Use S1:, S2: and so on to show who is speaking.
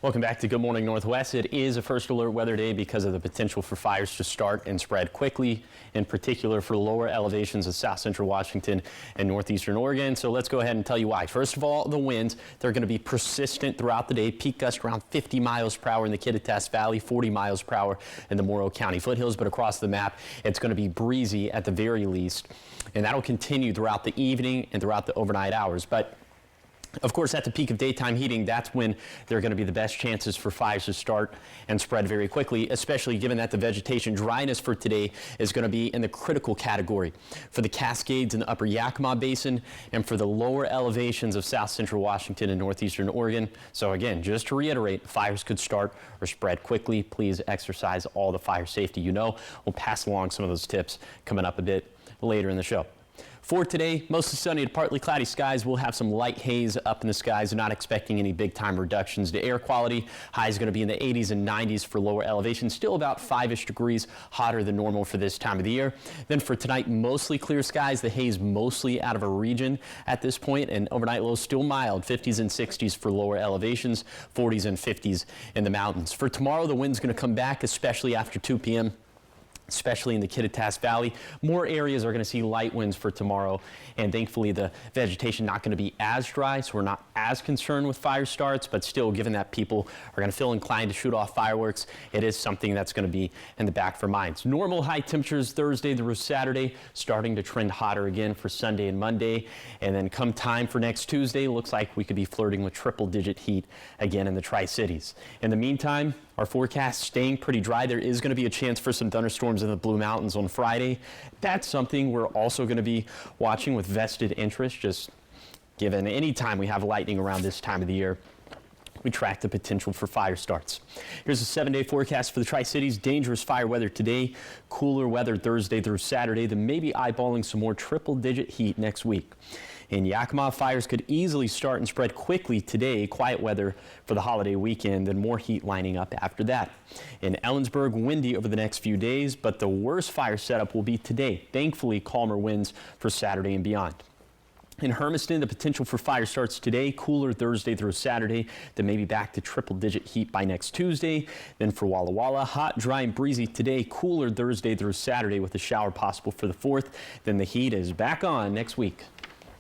S1: Welcome back to Good Morning Northwest. It is a first alert weather day because of the potential for fires to start and spread quickly, in particular for lower elevations of south central Washington and northeastern Oregon. So let's go ahead and tell you why. First of all, the winds, they're going to be persistent throughout the day. Peak gust around 50 miles per hour in the Kittitas Valley, 40 miles per hour in the Morrow County foothills. But across the map, it's going to be breezy at the very least. And that'll continue throughout the evening and throughout the overnight hours. But of course, at the peak of daytime heating, that's when there are going to be the best chances for fires to start and spread very quickly, especially given that the vegetation dryness for today is going to be in the critical category for the Cascades in the upper Yakima Basin and for the lower elevations of south central Washington and northeastern Oregon. So again, just to reiterate, fires could start or spread quickly. Please exercise all the fire safety you know. We'll pass along some of those tips coming up a bit later in the show. For today, mostly sunny to partly cloudy skies. We'll have some light haze up in the skies. Not expecting any big time reductions to air quality. High is going to be in the 80s and 90s for lower elevations. Still about 5-ish degrees hotter than normal for this time of the year. Then for tonight, mostly clear skies. The haze mostly out of a region at this point, and overnight lows still mild. 50s and 60s for lower elevations. 40s and 50s in the mountains. For tomorrow, the wind's going to come back, especially after 2 p.m. especially in the Kittitas Valley. More areas are going to see light winds for tomorrow, and thankfully the vegetation not going to be as dry, so we're not as concerned with fire starts, but still, given that people are going to feel inclined to shoot off fireworks, it is something that's going to be in the back of our minds. Normal high temperatures Thursday through Saturday, starting to trend hotter again for Sunday and Monday, and then come time for next Tuesday, looks like we could be flirting with triple-digit heat again in the Tri-Cities. In the meantime, our forecast staying pretty dry. There is going to be a chance for some thunderstorms in the Blue Mountains on Friday. That's something we're also going to be watching with vested interest, just given any time we have lightning around this time of the year, we track the potential for fire starts. Here's a 7-day forecast for the Tri-Cities. Dangerous fire weather today, cooler weather Thursday through Saturday, then maybe eyeballing some more triple-digit heat next week. In Yakima, fires could easily start and spread quickly today. Quiet weather for the holiday weekend, and more heat lining up after that. In Ellensburg, windy over the next few days, but the worst fire setup will be today. Thankfully, calmer winds for Saturday and beyond. In Hermiston, the potential for fire starts today, cooler Thursday through Saturday, then maybe back to triple-digit heat by next Tuesday. Then for Walla Walla, hot, dry, and breezy today, cooler Thursday through Saturday with a shower possible for the 4th. Then the heat is back on next week.